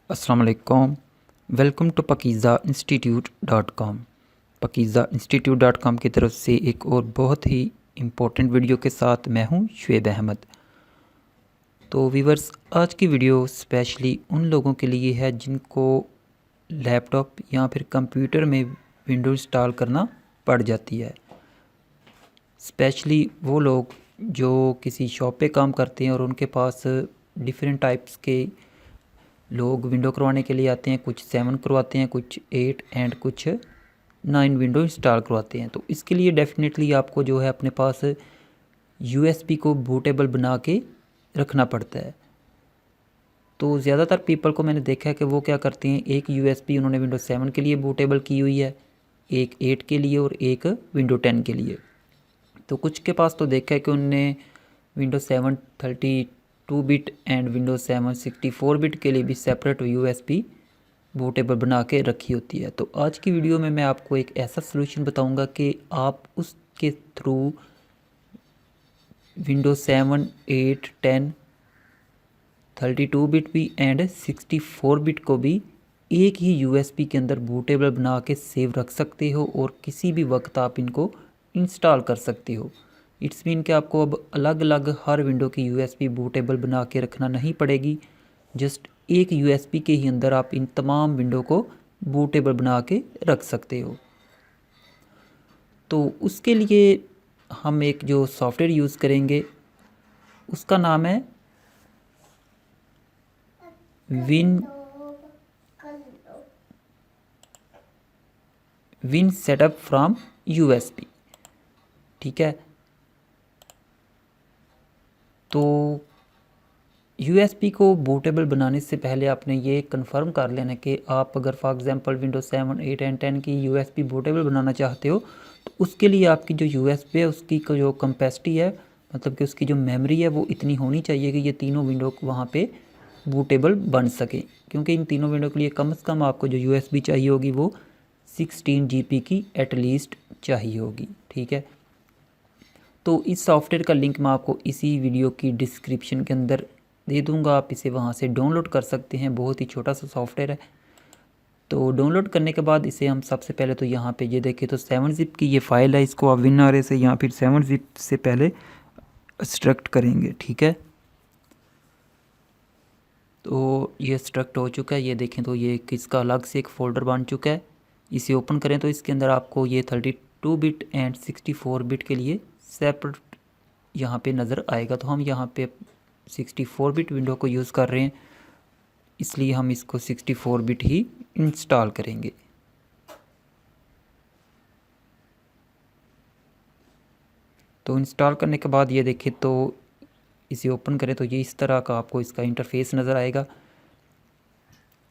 अस्सलाम वालेकुम। Welcome to pakizainstitute.com। pakizainstitute.com की तरफ से एक और बहुत ही इम्पोर्टेंट वीडियो के साथ मैं हूं शुएब अहमद। तो वीवर्स, आज की वीडियो स्पेशली उन लोगों के लिए है जिनको लैपटॉप या फिर कंप्यूटर में विंडो इंस्टॉल करना पड़ जाती है। स्पेशली वो लोग जो किसी शॉप पे काम करते हैं और उनके पास डिफरेंट टाइप्स के लोग विंडो करवाने के लिए आते हैं। कुछ 7 करवाते हैं, कुछ 8 एंड कुछ 9 विंडो इंस्टॉल करवाते हैं। तो इसके लिए डेफिनेटली आपको जो है अपने पास यूएसबी को बूटेबल बना के रखना पड़ता है। तो ज़्यादातर पीपल को मैंने देखा है कि वो क्या करते हैं, एक यूएसबी उन्होंने विंडो 7 के लिए बूटेबल की हुई है, एक 8 के लिए और एक विंडो 10 के लिए। तो कुछ के पास तो देखा है कि उनने window 7 32 bit and window 7 64 bit के लिए भी सेपरेट यूएसबी बूटेबल बना के रखी होती है। तो आज की वीडियो में मैं आपको एक ऐसा सलूशन बताऊंगा कि आप उसके थ्रू विंडो 7 8 10 32 बिट भी एंड 64 बिट को भी एक ही यूएसबी के अंदर बूटेबल बना के सेव रख सकते हो और किसी भी वक्त आप इनको इंस्टॉल कर सकते हो। इट्स मीन कि आपको अब अलग अलग हर विंडो की यूएसबी बूटेबल बना के रखना नहीं पड़ेगी। जस्ट एक यूएसबी के ही अंदर आप इन तमाम विंडो को बूटेबल बना के रख सकते हो। तो उसके लिए हम एक जो सॉफ्टवेयर यूज़ करेंगे उसका नाम है विन सेटअप फ्रॉम यूएसबी। ठीक है, तो यूएसबी को बूटेबल बनाने से पहले आपने ये कंफर्म कर लेना कि आप अगर फॉर एग्जांपल विंडो 7 8 एंड 10 की यूएसबी बूटेबल बनाना चाहते हो तो उसके लिए आपकी जो यूएसबी है उसकी जो कैपेसिटी है, मतलब कि उसकी जो मेमोरी है वो इतनी होनी चाहिए कि ये तीनों विंडो वहाँ पे बूटेबल बन सके। क्योंकि इन तीनों विंडो के लिए कम से कम आपको जो यूएसबी चाहिए होगी वो 16 GB की एटलीस्ट चाहिए होगी। ठीक है, तो इस सॉफ्टवेयर का लिंक मैं आपको इसी वीडियो की डिस्क्रिप्शन के अंदर दे दूंगा, आप इसे वहाँ से डाउनलोड कर सकते हैं। बहुत ही छोटा सा सॉफ्टवेयर है। तो डाउनलोड करने के बाद इसे हम सबसे पहले तो यहाँ पे ये देखें तो 7-zip की ये फाइल है, इसको आप WinRAR से या फिर 7-zip से पहले एक्सट्रैक्ट करेंगे। ठीक है, तो ये एक्सट्रैक्ट हो चुका है। ये देखें तो ये किसका अलग से एक फ़ोल्डर बन चुका है। इसे ओपन करें तो इसके अंदर आपको ये 32 बिट एंड 64 बिट के लिए सेपरेट यहाँ पे नज़र आएगा। तो हम यहाँ पे 64 बिट विंडो को यूज़ कर रहे हैं, इसलिए हम इसको 64 बिट ही इंस्टॉल करेंगे। तो इंस्टॉल करने के बाद ये देखें तो इसे ओपन करें तो ये इस तरह का आपको इसका इंटरफेस नज़र आएगा।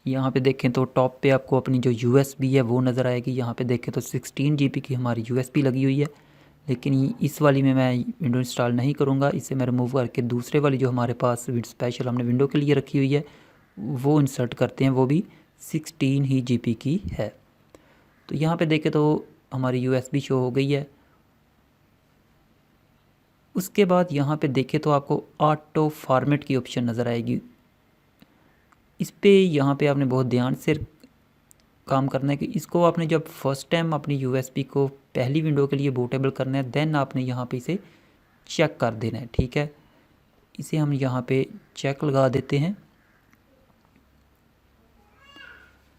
यहाँ पे देखें तो टॉप पे आपको अपनी जो यूएसबी है वो नज़र आएगी। यहाँ पे देखें तो 16 GB की हमारी यूएसबी लगी हुई है, लेकिन इस वाली में मैं विंडो इंस्टॉल नहीं करूँगा। इसे मैं रिमूव करके दूसरे वाली जो हमारे पास स्पेशल हमने विंडो के लिए रखी हुई है वो इंसर्ट करते हैं, वो भी 16 ही GB की है। तो यहाँ पे देखें तो हमारी यूएसबी शो हो गई है। उसके बाद यहाँ पे देखें तो आपको ऑटो फॉर्मेट की ऑप्शन नज़र आएगी। इस पे यहाँ पे आपने बहुत ध्यान से काम करना है कि इसको आपने जब फर्स्ट टाइम अपनी यूएसबी को पहली विंडो के लिए बूटेबल करना है देन आपने यहाँ पे इसे चेक कर देना है। ठीक है, इसे हम यहाँ पे चेक लगा देते हैं।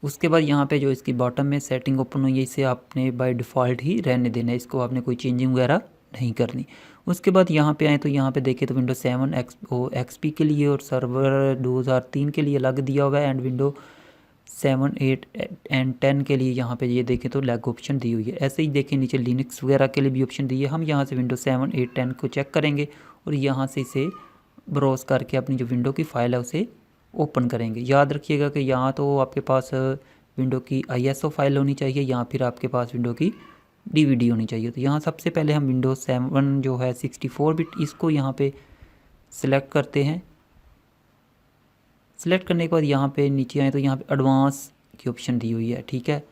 उसके बाद यहाँ पे जो इसकी बॉटम में सेटिंग ओपन हुई है इसे आपने बाय डिफ़ॉल्ट ही रहने देना है, इसको आपने कोई चेंजिंग वगैरह नहीं करनी। उसके बाद यहाँ पे आए तो यहाँ पे देखें तो विंडो 7 XP के लिए और सर्वर 2003 के लिए अलग दिया हुआ है एंड विंडो 7 8 एंड 10 के लिए यहाँ पे ये देखें तो लैग ऑप्शन दी हुई है। ऐसे ही देखें नीचे लिनक्स वगैरह के लिए भी ऑप्शन दी है। हम यहाँ से विंडो 7 8 10 को चेक करेंगे और यहाँ से इसे ब्राउज़ करके अपनी जो विंडो की फ़ाइल है उसे ओपन करेंगे। याद रखिएगा कि यहाँ तो आपके पास विंडो की ISO फाइल होनी चाहिए या फिर आपके पास विंडो की DVD होनी चाहिए। तो यहाँ सबसे पहले हम विंडो 7 जो है 64 बिट इसको यहाँ पे सिलेक्ट करते हैं। सिलेक्ट करने के बाद यहाँ पे नीचे आए तो यहाँ पे एडवांस की ऑप्शन दी हुई है। ठीक है,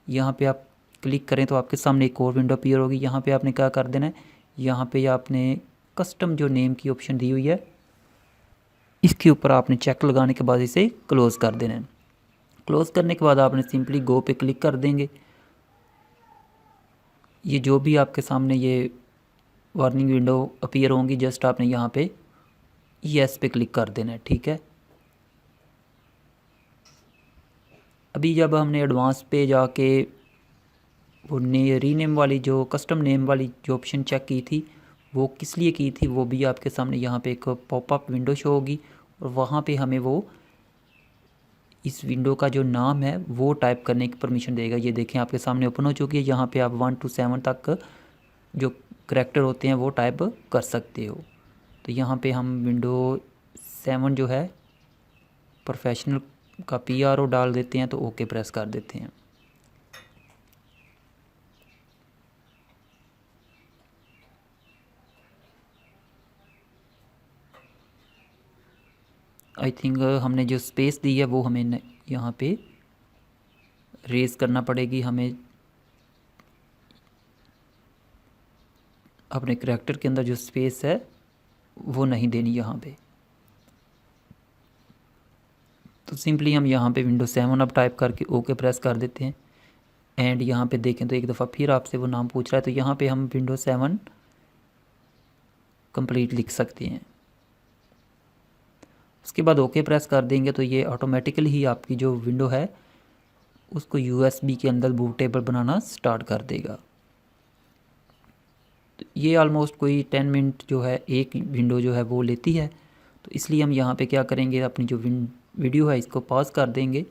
यहाँ पे आप क्लिक करें तो आपके सामने एक और विंडो अपीयर होगी। यहाँ पे आपने क्या कर देना है, यहाँ पे आपने कस्टम जो नेम की ऑप्शन दी हुई है इसके ऊपर आपने चेक लगाने के बाद इसे क्लोज़ कर देना है। क्लोज़ करने के बाद आपने सिंपली गो पे क्लिक कर देंगे। ये जो भी आपके सामने ये वार्निंग विंडो अपीयर होंगी, जस्ट आपने यहाँ पे येस पे क्लिक कर देना है। ठीक है, अभी जब हमने एडवांस पे जाके वो रीनेम वाली जो कस्टम नेम वाली जो ऑप्शन चेक की थी, वो किस लिए की थी वो भी आपके सामने यहाँ पे एक पॉपअप विंडो शो होगी और वहाँ पे हमें वो इस विंडो का जो नाम है वो टाइप करने की परमिशन देगा। ये देखें आपके सामने ओपन हो चुकी है। यहाँ पे आप 1 to 7 तक जो करैक्टर होते हैं वो टाइप कर सकते हो। तो यहाँ पे हम विंडो 7 जो है प्रोफेशनल का PRO डाल देते हैं, तो ओके प्रेस कर देते हैं। आई थिंक हमने जो स्पेस दी है वो हमें यहाँ पे रेज करना पड़ेगी। हमें अपने करैक्टर के अंदर जो स्पेस है वो नहीं देनी यहाँ पे। तो सिंपली हम यहाँ पे विंडो 7 अब टाइप करके ओके प्रेस कर देते हैं। एंड यहाँ पे देखें तो एक दफ़ा फिर आपसे वो नाम पूछ रहा है, तो यहाँ पे हम विंडो 7 कंप्लीट लिख सकते हैं। उसके बाद ओके प्रेस कर देंगे तो ये ऑटोमेटिकली ही आपकी जो विंडो है उसको USB के अंदर बूटेबल बनाना स्टार्ट कर देगा। तो ये ऑलमोस्ट कोई 10 मिनट जो है एक विंडो जो है वो लेती है। तो इसलिए हम यहाँ पे क्या करेंगे, अपनी जो वीडियो है इसको पॉज कर देंगे।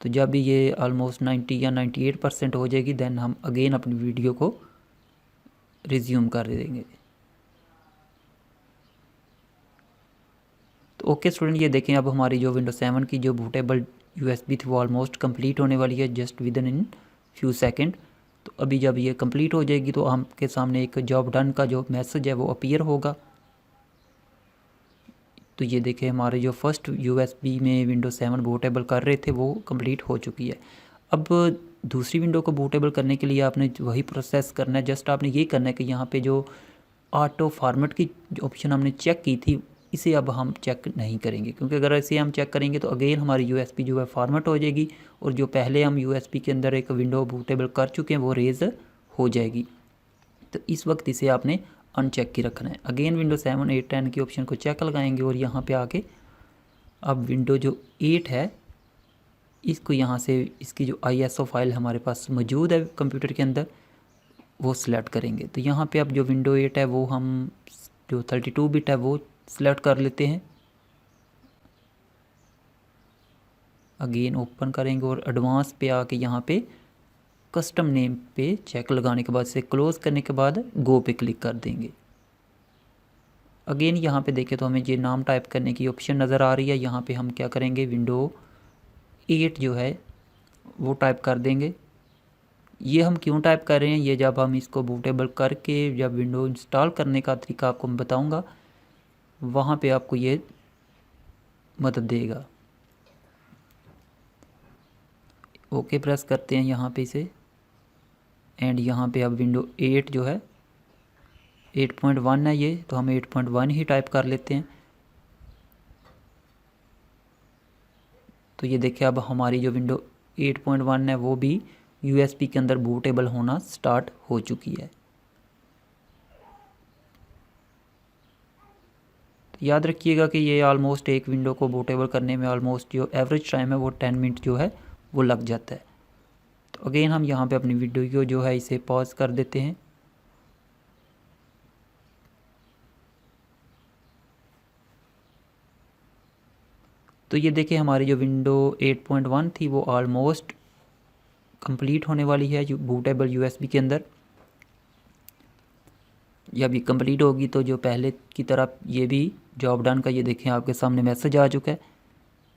तो जब भी ये ऑलमोस्ट 90 या 98% हो जाएगी, देन हम अगेन अपनी वीडियो को रिज्यूम कर देंगे। तो ओके स्टूडेंट, ये देखें अब हमारी जो विंडो 7 की जो बूटेबल USB थी वो ऑलमोस्ट कंप्लीट होने वाली है, just with in few second. तो अभी जब ये कंप्लीट हो जाएगी तो आपके सामने एक जॉब डन का जो मैसेज है वो अपीयर होगा। तो ये देखें हमारे जो फर्स्ट USB में विंडो 7 बूटेबल कर रहे थे वो कंप्लीट हो चुकी है। अब दूसरी विंडो को बूटेबल करने के लिए आपने वही प्रोसेस करना है। जस्ट आपने ये करना है कि यहाँ पे जो ऑटो फॉर्मेट की जो ऑप्शन हमने चेक की थी इसे अब हम चेक नहीं करेंगे, क्योंकि अगर इसे हम चेक करेंगे तो अगेन हमारी USB जो है फॉर्मेट हो जाएगी और जो पहले हम USB के अंदर एक विंडो बूटेबल कर चुके हैं वो रेज हो जाएगी। तो इस वक्त इसे आपने अनचेक की रखना है। अगेन विंडो 7, 8, 10 की ऑप्शन को चेक लगाएंगे और यहाँ पे आके अब विंडो जो 8 है इसको यहाँ से इसकी जो ISO फाइल हमारे पास मौजूद है कंप्यूटर के अंदर वो सिलेक्ट करेंगे। तो यहाँ पे अब जो विंडो 8 है वो हम जो 32 बिट है वो सिलेक्ट कर लेते हैं। अगेन ओपन करेंगे और एडवांस पे आके यहाँ पे कस्टम नेम पे चेक लगाने के बाद से क्लोज़ करने के बाद गो पे क्लिक कर देंगे। अगेन यहाँ पे देखें तो हमें ये नाम टाइप करने की ऑप्शन नज़र आ रही है। यहाँ पे हम क्या करेंगे, विंडो 8 जो है वो टाइप कर देंगे। ये हम क्यों टाइप कर रहे हैं, ये जब हम इसको बूटेबल करके जब विंडो इंस्टॉल करने का तरीका आपको मैं बताऊँगा वहाँ पे आपको ये मदद देगा। ओके प्रेस करते हैं यहाँ पे इसे। एंड यहाँ पे अब विंडो 8 जो है 8.1 है ये, तो हम 8.1 ही टाइप कर लेते हैं। तो ये देखिए अब हमारी जो विंडो 8.1 है वो भी USB के अंदर बूटेबल होना स्टार्ट हो चुकी है। तो याद रखिएगा कि ये ऑलमोस्ट एक विंडो को बूटेबल करने में ऑलमोस्ट जो एवरेज टाइम है वो 10 मिनट जो है वो लग जाता है। तो अगेन हम यहाँ पे अपनी वीडियो को जो है इसे पॉज कर देते हैं। तो ये देखिए हमारी जो विंडो 8.1 थी वो ऑलमोस्ट कंप्लीट होने वाली है बूटेबल USB के अंदर। जब ये कंप्लीट होगी तो जो पहले की तरह ये भी जॉब डन का ये देखें आपके सामने मैसेज आ चुका है।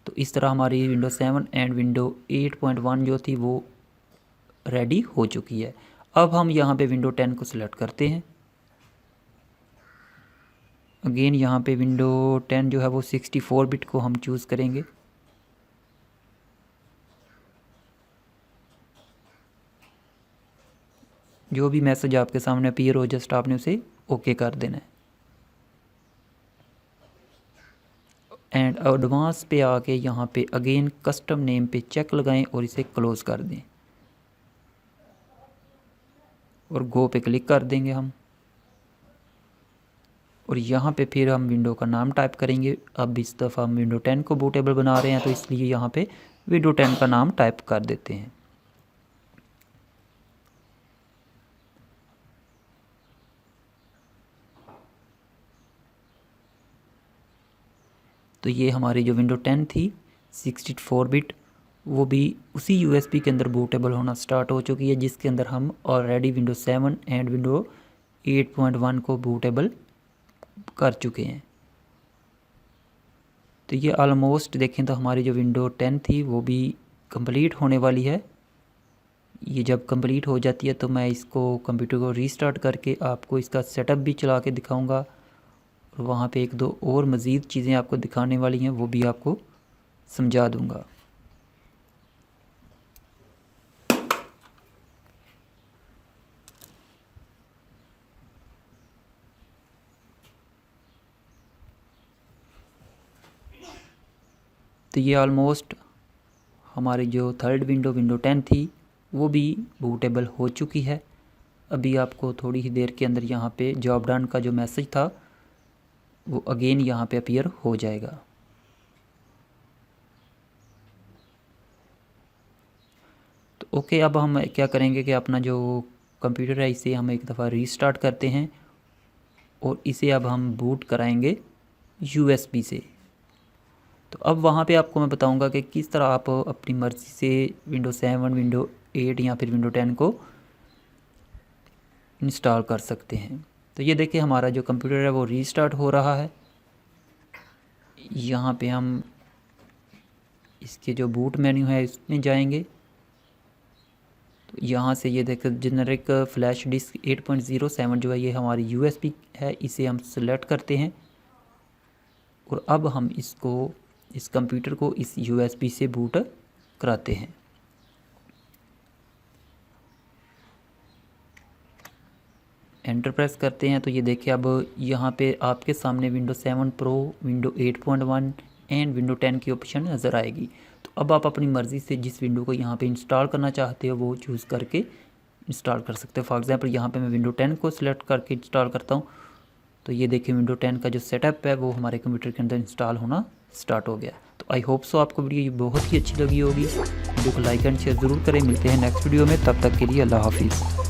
तो इस तरह हमारी विंडो 7 एंड विंडो 8.1 जो थी वो रेडी हो चुकी है। अब हम यहाँ पे विंडो 10 को सिलेक्ट करते हैं। अगेन यहाँ पे विंडो 10 जो है वो 64 बिट को हम चूज़ करेंगे। जो भी मैसेज आपके सामने अपीयर हो जस्ट आपने उसे ओके कर देना है। एंड एडवांस पे आके यहाँ पे अगेन कस्टम नेम पे चेक लगाएं और इसे क्लोज़ कर दें और गो पे क्लिक कर देंगे हम। और यहाँ पे फिर हम विंडो का नाम टाइप करेंगे। अब इस दफ़ा हम विंडो 10 को बूटेबल बना रहे हैं तो इसलिए यहाँ पे विंडो 10 का नाम टाइप कर देते हैं। तो ये हमारी जो विंडो 10 थी 64 बिट, वो भी उसी यूएसबी के अंदर बूटेबल होना स्टार्ट हो चुकी है, जिसके अंदर हम ऑलरेडी विंडो 7 एंड विंडो 8.1 को बूटेबल कर चुके हैं। तो ये ऑलमोस्ट देखें तो हमारी जो विंडो 10 थी वो भी कंप्लीट होने वाली है। ये जब कंप्लीट हो जाती है तो मैं इसको कंप्यूटर को रीस्टार्ट करके आपको इसका सेटअप भी चला के दिखाऊंगा और वहाँ पे एक दो और मज़ीद चीज़ें आपको दिखाने वाली हैं, वो भी आपको समझा दूंगा। तो ये ऑलमोस्ट हमारी जो थर्ड विंडो 10 थी वो भी बूटेबल हो चुकी है। अभी आपको थोड़ी ही देर के अंदर यहाँ पे जॉब डन का जो मैसेज था वो अगेन यहाँ पे अपीयर हो जाएगा। तो ओके, अब हम क्या करेंगे कि अपना जो कंप्यूटर है इसे हम एक दफ़ा रीस्टार्ट करते हैं और इसे अब हम बूट कराएंगे यूएसबी से। तो अब वहाँ पे आपको मैं बताऊंगा कि किस तरह आप अपनी मर्ज़ी से विंडो 7, विंडो 8 या फिर विंडो 10 को इंस्टॉल कर सकते हैं। तो ये देखिए हमारा जो कंप्यूटर है वो रीस्टार्ट हो रहा है। यहाँ पे हम इसके जो बूट मेन्यू है इसमें जाएंगे। तो यहाँ से ये देखिए जेनरिक फ्लैश डिस्क 8.07 जो है ये हमारी यूएसबी है, इसे हम सेलेक्ट करते हैं और अब हम इस कंप्यूटर को इस यूएसबी से बूट कराते हैं। एंटर प्रेस करते हैं तो ये देखिए अब यहाँ पे आपके सामने window 7 pro, window 8.1 and window 10 की ऑप्शन नज़र आएगी। तो अब आप अपनी मर्ज़ी से जिस विंडो को यहाँ पे इंस्टॉल करना चाहते हो वो चूज़ करके इंस्टॉल कर सकते हो। फॉर एग्जांपल यहाँ पे मैं विंडो 10 को सिलेक्ट करके इंस्टॉल करता हूँ। तो ये देखिए विंडो 10 का जो सेटअप है वो हमारे कंप्यूटर के अंदर इंस्टॉल होना स्टार्ट हो गया। तो आई होप सो आपको वीडियो ये बहुत ही अच्छी लगी होगी। वीडियो को लाइक एंड शेयर ज़रूर करें। मिलते हैं नेक्स्ट वीडियो में, तब तक के लिए अल्लाह हाफिज़।